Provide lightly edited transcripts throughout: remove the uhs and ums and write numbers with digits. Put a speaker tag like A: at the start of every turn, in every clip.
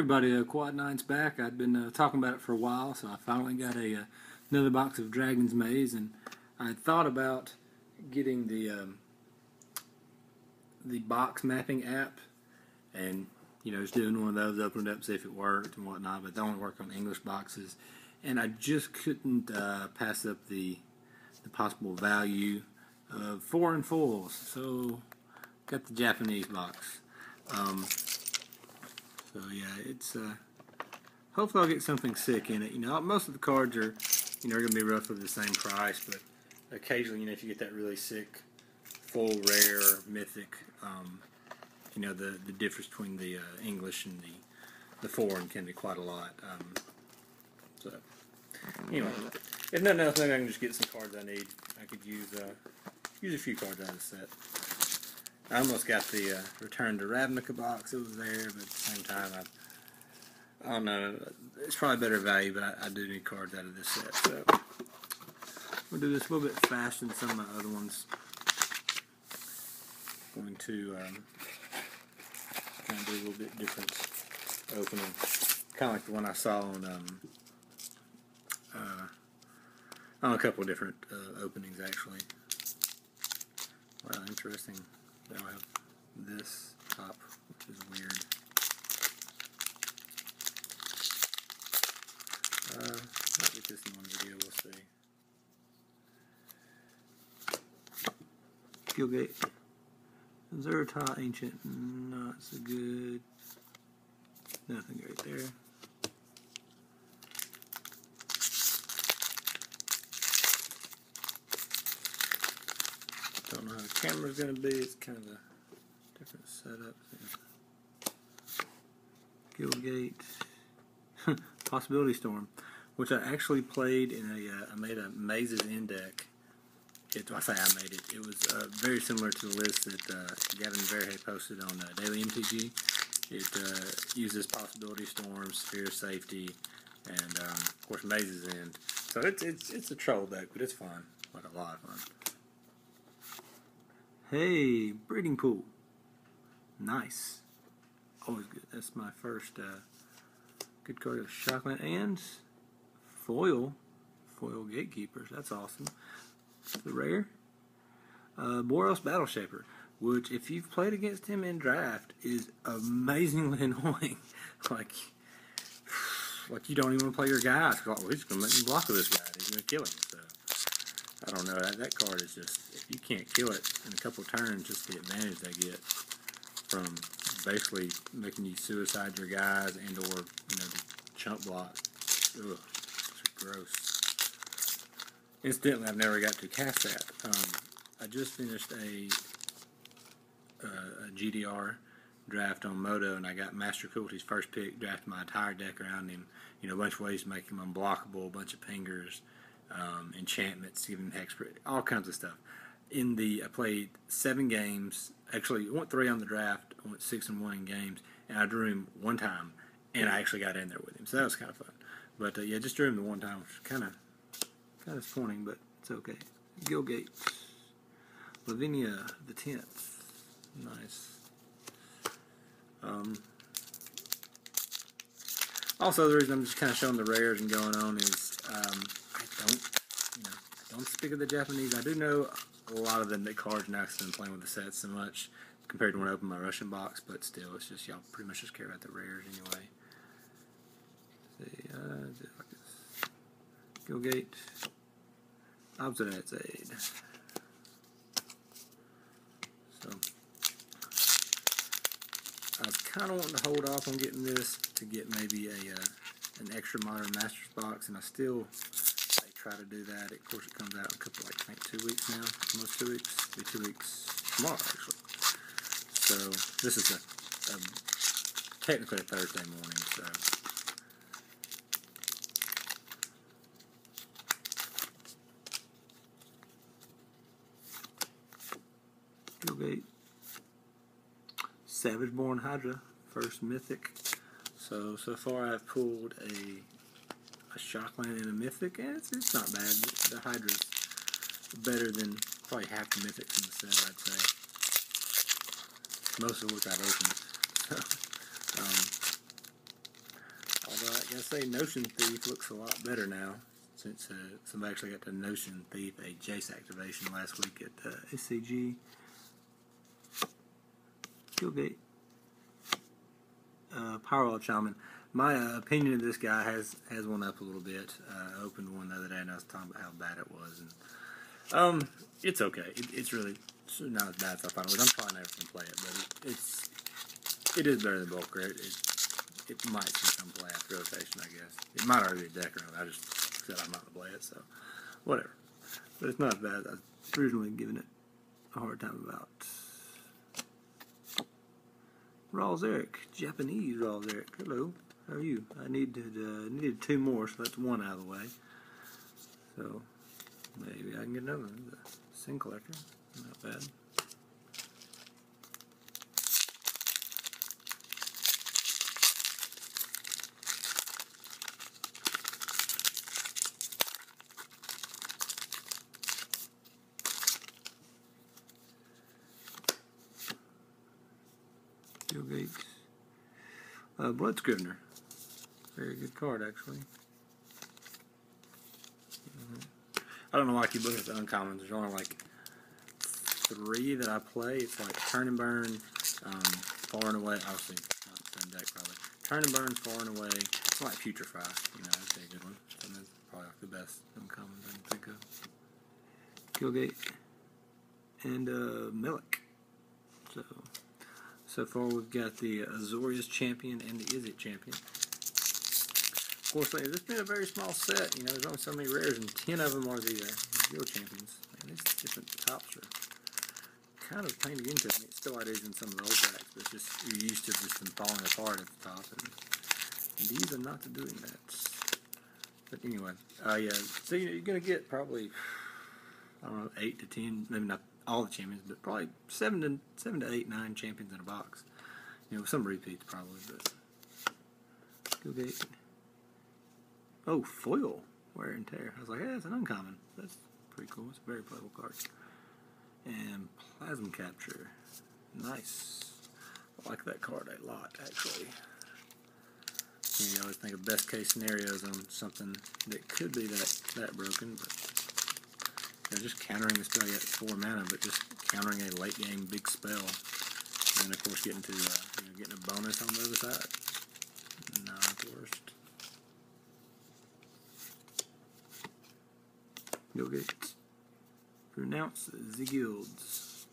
A: everybody, Quad Nine's back. I'd been talking about it for a while, so I finally got another box of Dragon's Maze, and I thought about getting the box mapping app, and just doing one of those, open it up, see if it worked and whatnot. But they only work on English boxes, and I just couldn't pass up the possible value of foreign foils. So got the Japanese box. So yeah, it's hopefully I'll get something sick in it. Most of the cards are going to be roughly the same price, but occasionally, if you get that really sick full rare mythic, the difference between the English and the foreign can be quite a lot. So anyway, if nothing else, maybe I can just get some cards I need. I could use a few cards out of the set. I almost got the Return to Ravnica box. It was there, but at the same time, I don't know. It's probably better value, but I do need cards out of this set. So we'll do this a little bit faster than some of my other ones. Going to kind of do a little bit different opening, kind of like the one I saw on a couple of different openings actually. Wow, interesting. Now I have this top, which is weird. Might get this in one video, we'll see. Gilgate. Zerta Ancient, not so good. Nothing right there. Don't know how the camera's going to be. It's kind of a different setup. Gilgate. Possibility Storm, which I actually played in I made a Mazes End deck. I say I made it. It was very similar to the list that Gavin Verhey posted on Daily MTG. It uses Possibility Storm, Sphere Safety, and of course Mazes End. So it's a troll deck, but it's fun, like a lot of fun. Hey, Breeding Pool. Nice. Always good. That's my first good card of Shockland and foil gatekeepers. That's awesome. The rare. Boros Battle Shaper, which if you've played against him in draft is amazingly annoying. like you don't even want to play your guys. Well, he's going to let me block with this guy. He's going to kill him. So I don't know. That card is just, if you can't kill it in a couple of turns, just the advantage they get from basically making you suicide your guys and or the chump block. Ugh, it's gross. Incidentally, I've never got to cast that. I just finished a GDR draft on Moto, and I got Master Cruelty's first pick, drafted my entire deck around him. A bunch of ways to make him unblockable, a bunch of pingers, enchantments, giving him hexproof, all kinds of stuff. I played 7 games. Actually, I went 3 on the draft. I went 6-1 in games, and I drew him one time, and I actually got in there with him. So that was kind of fun. But yeah, just drew him the one time, which was kind of disappointing, but it's okay. Gilgate. Lavinia the 10th. Nice. Also, the reason I'm just kind of showing the rares and going on is I don't speak of the Japanese. I do know a lot of the cards now because I've been playing with the sets so much compared to when I opened my Russian box, but still, it's just y'all pretty much just care about the rares anyway. See, like this. Gilgate. Obstinate Aid. So I was kind of wanting to hold off on getting this to get maybe an extra Modern Masters box, and I still try to do that. Of course, it comes out in a couple, I think 2 weeks now, almost 2 weeks. It'll be 2 weeks tomorrow, actually. So this is technically a Thursday morning. So. Gilgate. Savageborn Hydra, first mythic. So far I've pulled a Shockland and a mythic, and it's not bad. The Hydra's better than probably half the mythics in the set, I'd say. Most of which I've opened. gotta say, Notion Thief looks a lot better now since somebody actually got to Notion Thief a Jace activation last week at SCG. Gilgate. Powerwall Shaman. My opinion of this guy has went up a little bit. I opened one the other day and I was talking about how bad it was. And it's okay. It's really not as bad as I thought it was. I'm probably never going to play it, but it is better than Bulker. It might see some play after rotation, I guess. It might already be a deck around. I just said I'm not going to play it, so whatever. But it's not as bad as I was originally giving it a hard time about. Rawls Eric, Japanese Rawls Eric. Hello, how are you? I needed 2 more, so that's 1 out of the way. So maybe I can get another one. The Sin Collector, not bad. Gilgate. Blood Scrivener. Very good card, actually. I don't know why I keep looking at the uncommons. There's only like 3 that I play. It's like Turn and Burn, Far and Away. Obviously, not the same deck, probably. Turn and Burn, Far and Away. It's like Putrefy. That's a good one. And that's probably like the best uncommons I can think of. Gilgate. And Milik. So far we've got the Azorius champion and the Izzet champion. Of course, this has been a very small set. There's only so many rares, and 10 of them are the Guild champions. And these different tops are kind of painted into it. It's still how it is in some of the old packs, but it's just you're used to just them falling apart at the top, and these are not doing that. But anyway, yeah. So you're gonna get probably, I don't know, 8 to 10, maybe not all the champions, but probably 7 to 8, 9 champions in a box. With some repeats probably, but Gilgate. Oh, foil wear and tear. I was like, hey, that's an uncommon. That's pretty cool. It's a very playable card. And Plasm Capture. Nice. I like that card a lot, actually. You always think of best case scenarios on something that could be that broken, but just countering a spell, you got 4 mana, but just countering a late game big spell, and of course getting to getting a bonus on the other side. Not the worst. Gilgate. Pronounce the guilds.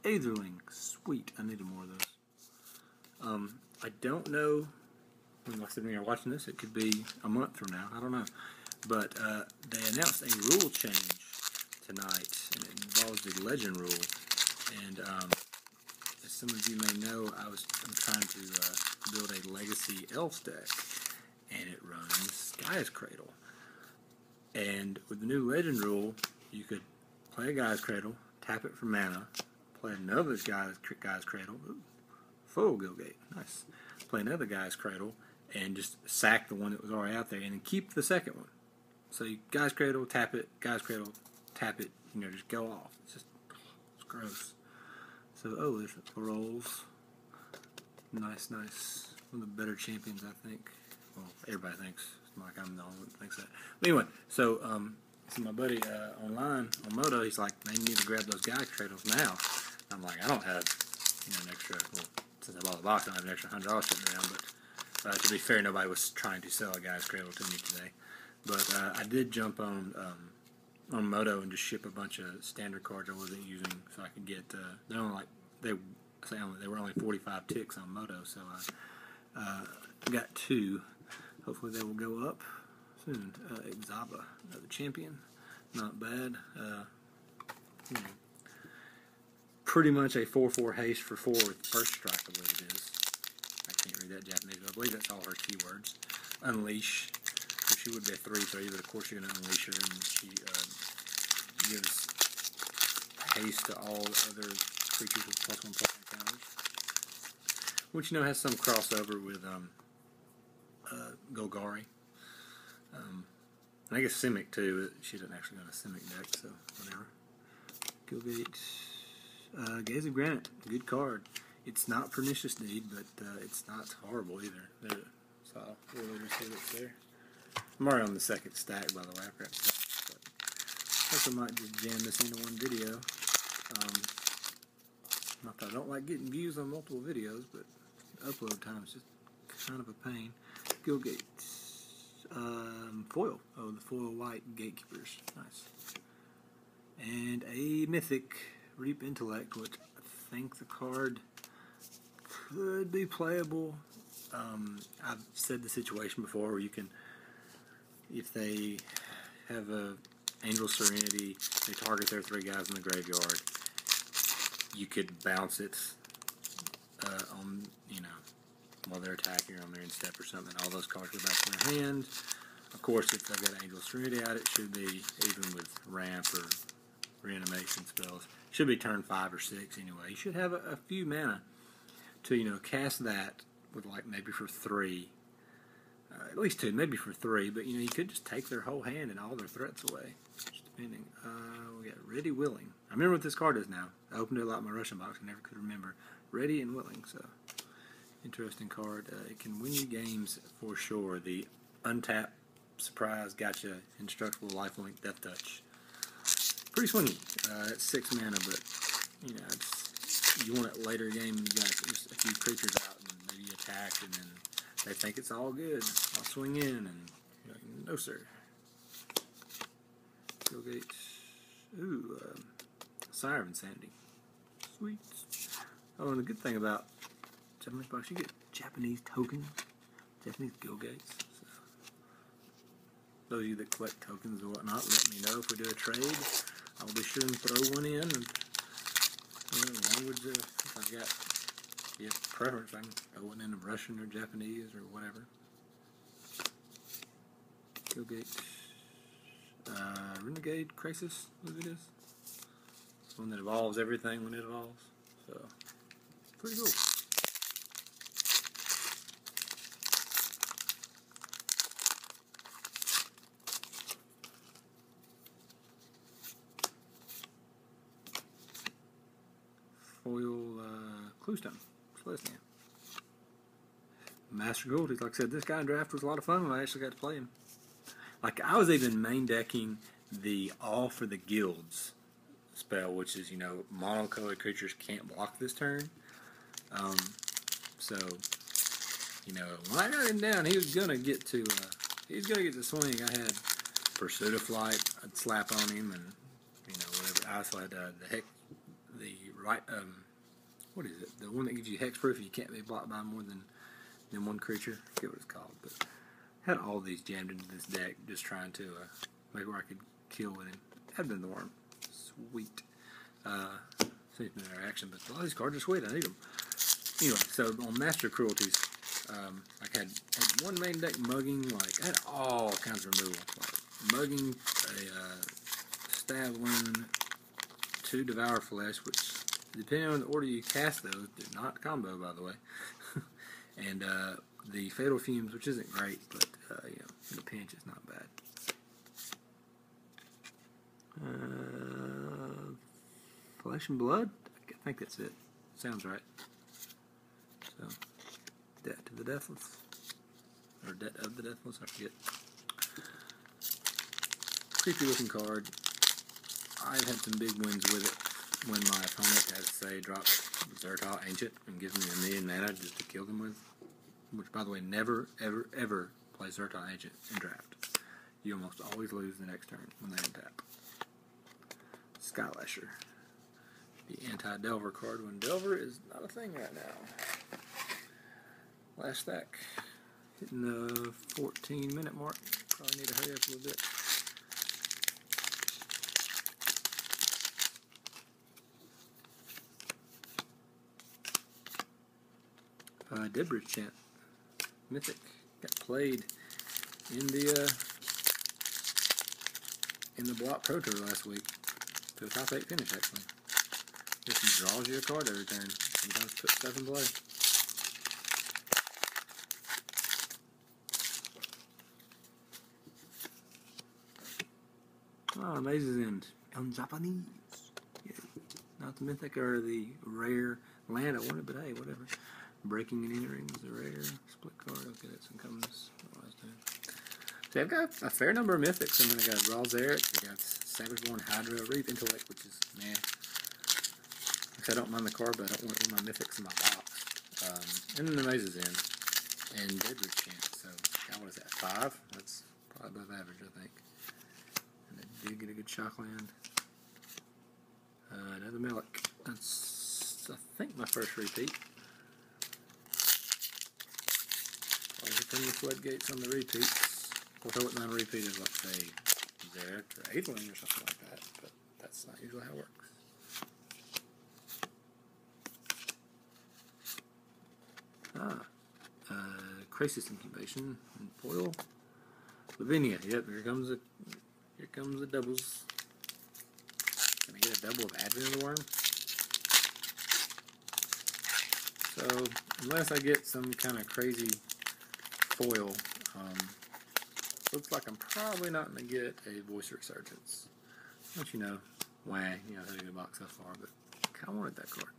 A: Aetherling. Sweet. I needed more of those. I don't know. Like I said, when you're watching this, it could be a month from now. I don't know. But they announced a rule change tonight, and it involves the legend rule. And as some of you may know, I'm trying to build a legacy elf deck, and it runs Gaia's Cradle. And with the new legend rule, you could play a Gaia's Cradle, tap it for mana, play another Gaia's Cradle, full Gilgate, nice. Play another Gaia's Cradle, and just sack the one that was already out there, and then keep the second one. So you Gaia's Cradle, tap it, Gaia's Cradle, tap it, just go off. It's gross. So, there's rolls. Nice. One of the better champions, I think. Well, everybody thinks. It's not like I'm the only one that thinks that. But anyway, so my buddy online on Moto, he's like, man, you need to grab those Gaia's Cradles now. I'm like, I don't have an extra, well, since I bought the box, I don't have an extra $100 sitting around, but to be fair, nobody was trying to sell a Gaia's Cradle to me today. But I did jump on Moto and just ship a bunch of standard cards I wasn't using, so I could get. They were only 45 ticks on Moto, so I got 2. Hopefully they will go up soon. Exaba, the champion, not bad. Pretty much a 4/4 haste for 4 with first strike, I believe it is. I can't read that Japanese, but I believe that's all her keywords. Unleash. She would be a 3/3, but of course you're going to unleash her, and she gives haste to all other creatures with +1/+1 counters, which has some crossover with Golgari. And I guess Simic too. She doesn't actually got a Simic deck, so whatever. Gilgate. Gaze of Granite. Good card. It's not Pernicious Deed, but it's not horrible either. So we'll just see what's there. I'm already on the second stack, by the way. I forgot to say, but I might just jam this into one video. Not that I don't like getting views on multiple videos, but upload time is just kind of a pain. Gilgate. Foil. Oh, the foil white Gatekeepers. Nice. And a Mythic Reap Intellect, which I think the card could be playable. I've said the situation before where you can, if they have a Angel Serenity, they target their 3 guys in the graveyard, you could bounce it on, while they're attacking or on their instep or something. All those cards go back to their hand. Of course, if they've got Angel Serenity out, it should be, even with ramp or reanimation spells, it should be turn 5 or 6 anyway. You should have a few mana to, cast that with, like, maybe for 3. At least 2, maybe for 3, but, you could just take their whole hand and all their threats away. Just depending. We got Ready, Willing. I remember what this card is now. I opened it a lot in my Russian box. I never could remember. Ready and Willing, so interesting card. It can win you games for sure. The untap, surprise, gotcha, indestructible, lifelink, death touch. Pretty swingy. It's 6 mana, but you want it later game. You got just a few creatures out, and maybe you attack, and then they think it's all good. I'll swing in, and you're like, no sir. Gilgate. Ooh, Sire of Insanity. Sweet. Oh, and the good thing about Japanese box, you get Japanese tokens, Japanese Gilgates. So, those of you that collect tokens or whatnot, let me know if we do a trade. I'll be sure and throw one in. And language, if I've got preference, I can throw one in Russian or Japanese or whatever. Gilgate. Renegade Crisis, what it is. It's one that evolves everything when it evolves. So, pretty cool. Foil Cluestone. Celestia. Master Gold. Like I said, this guy in draft was a lot of fun when I actually got to play him. Like, I was even main decking the All for the Guilds spell, which is, mono-colored creatures can't block this turn. So, when I got him down, he was gonna get to swing. I had Pursuit of Flight. I'd slap on him, and whatever. I also had what is it? The one that gives you hexproof. You can't be blocked by more than one creature. I forget what it's called, but had all these jammed into this deck, just trying to make where I could kill with him. Had been the worm. Sweet. Seems to be interaction, but a lot of these cards are sweet. I need them. Anyway, so on Master Cruelties, I had one main deck mugging, I had all kinds of removal. Like mugging, a Stab Wound, 2 Devour Flesh, which, depending on the order you cast those, did not combo, by the way. And the Fatal Fumes, which isn't great, but in a pinch, it's not bad. Flesh and Blood? I think that's it. Sounds right. So, Debt to the Deathless. Or Debt of the Deathless, I forget. Creepy looking card. I've had some big wins with it when my opponent has, say, dropped Zertal Ancient and gives me 1,000,000 mana just to kill them with. Which, by the way, never, ever, ever play Zertal Ancient in draft. You almost always lose the next turn when they untap. Skylasher. The anti-Delver card when Delver is not a thing right now. Last stack. Hitting the 14-minute mark. Probably need to hurry up a little bit. Deadbridge Chant. Mythic. Got played in the Block Pro Tour last week. To a top 8 finish, actually. Just draws you a card every turn. Sometimes put stuff in play. Oh, Amaze's End. On Japanese. Yeah. Not the mythic or the rare land I wanted, but hey, whatever. Breaking and Entering is a rare. Split card. Okay, that's incomes. See, I've got a fair number of mythics. I mean, I got Rawls Eric, I got Savage Born, Hydra, Reap, Intellect, which is meh. I don't mind the card, but I don't want one of my mythics in my box. And then the Amaze's End. And Deadwood Chant. So, God, what is that? 5? That's probably above average, I think. And I did get a good Shockland. Another Melic. That's, I think, my first repeat. Open the floodgates on the repeats. Of course, I wouldn't mind repeat as, like, say, Zerek or Aetherling or something like that, but that's not usually how it works. Crisis Incubation and Foil. Lavinia, yep, here comes the doubles. Can I get a double of Advent of the Worm? So, unless I get some kind of crazy foil, looks like I'm probably not going to get a Voice Resurgence. Don't you know, wah, you know, hitting the box so far, but I kind of wanted that card.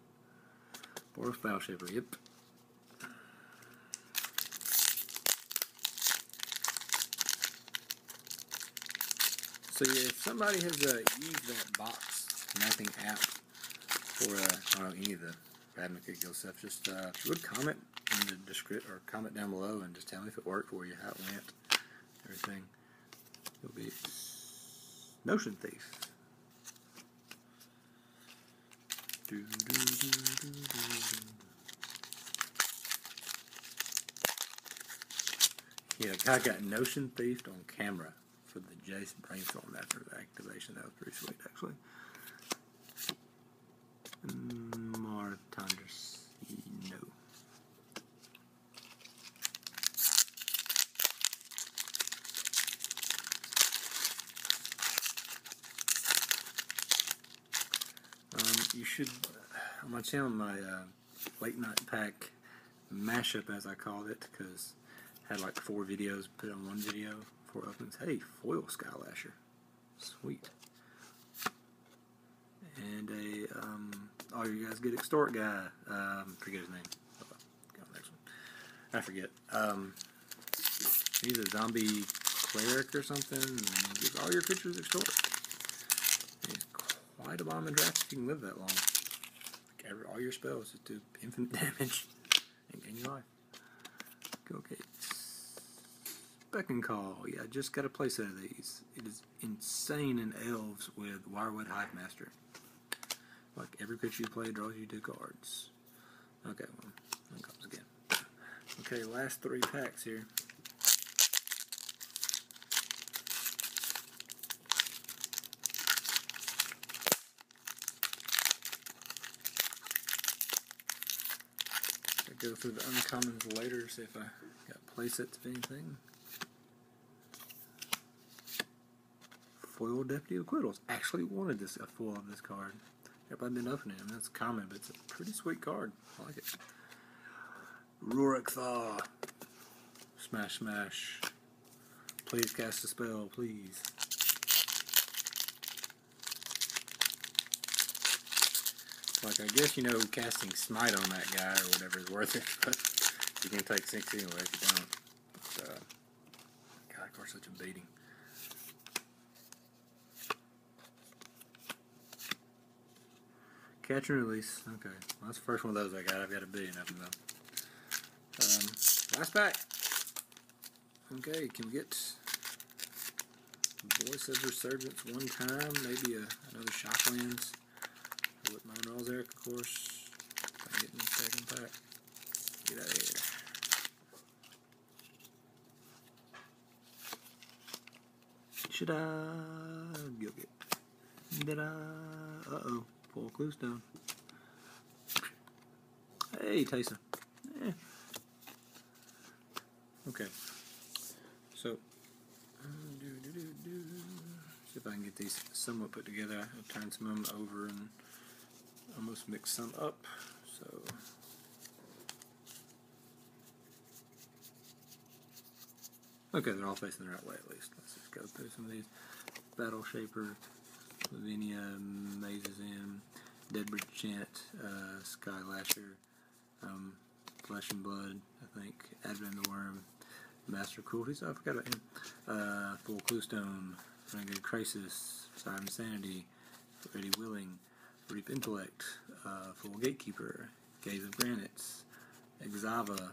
A: Boros Battleshipper, yep. So yeah, if somebody has used that box mapping app for, I don't know, any of the Radmacher Guild stuff, just if you would comment in the description, or comment down below and just tell me if it worked for you, how it went, everything. It'll be Notion Thief. Yeah, I got Notion Thiefed on camera for the Jace Brainstorm after the activation. That was pretty sweet, actually. Martanders, no. You should, on my channel, my late night pack mashup, as I called it, because I had like 4 videos put on one video, 4 openings. Hey, foil Skylasher, sweet. And a oh, you guys get Extort guy. Forget his name. Go on next one. I forget. He's a zombie cleric or something, and he gives all your creatures Extort. He's quite a bomb in draft if you can live that long. Like all your spells just do infinite damage and gain your life. Go Gates. Beckon Call. Yeah, I just got a playset of these. It is insane in Elves with Wirewood Hive Master. Like every creature you play draws you 2 cards. Okay, well, one comes again. Okay, last 3 packs here. I'll go through the uncommons later, see if I got playsets of anything. Foil Deputy of Quiddles. Actually wanted this, a foil of this card. Everybody been opening them. That's common, but it's a pretty sweet card. I like it. Rurik Thaw. Smash, smash. Please cast a spell, please. Like, I guess you know casting Smite on that guy or whatever is worth it, but you can take 6 anyway if you don't. But, God, of course, such a beating. Catch and Release. Okay. Well, that's the first one of those I got. I've got a billion of them, though. Last pack. Okay, can we get Voice of Resurgence one time? Maybe another Shocklands. I wouldn't mind Rawls Eric, of course. If I can get in the second pack. Get out of here. Should I go get? Did I? Uh-oh. Full clue stone. Hey, Taysa. Okay. So, see if I can get these somewhat put together. I've turned some of them over and almost mixed some up. So, okay, they're all facing the right way at least. Let's just go through some of these. Battle Shaper, Lavinia, Mazes in, Deadbridge Chant, Sky Lasher, Flesh and Blood, I think, Advent the Worm, Master Cruelty, I forgot about him, Full Cluestone, Renegade Crisis, Siren Sanity, Ready Willing, Reap Intellect, Full Gatekeeper, Gaze of Granites, Exava,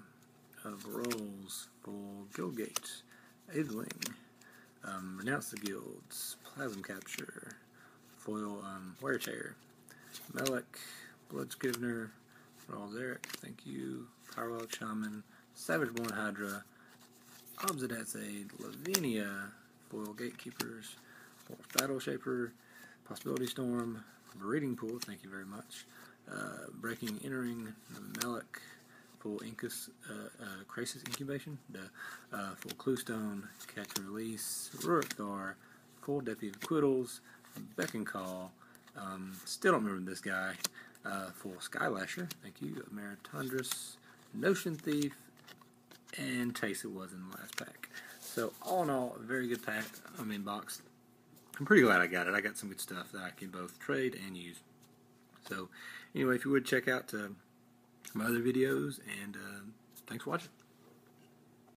A: Rolls, Full Guildgate, Atheling, Renounce the Guilds, Plasm Capture, Foil Wear Tear, Melek, Bloodscrivener, Rawls Eric, thank you, Powerwell Shaman, Savage-Born Hydra, Obsidat's Aid, Lavinia, Foil Gatekeepers, Force Battle Shaper, Possibility Storm, Breeding Pool, thank you very much, Breaking Entering, Melek, Full Incus, Crisis Incubation, Full Cluestone, Catch and Release, Rurik Thar, Full Deputy of Quiddles, Beck and Call, still don't remember this guy, Full Skylasher, thank you, Meritundrus, Notion Thief, and Taste It was in the last pack. So all in all, a very good pack, box. I'm pretty glad I got it. I got some good stuff that I can both trade and use. So anyway, if you would check out my other videos, and thanks for watching.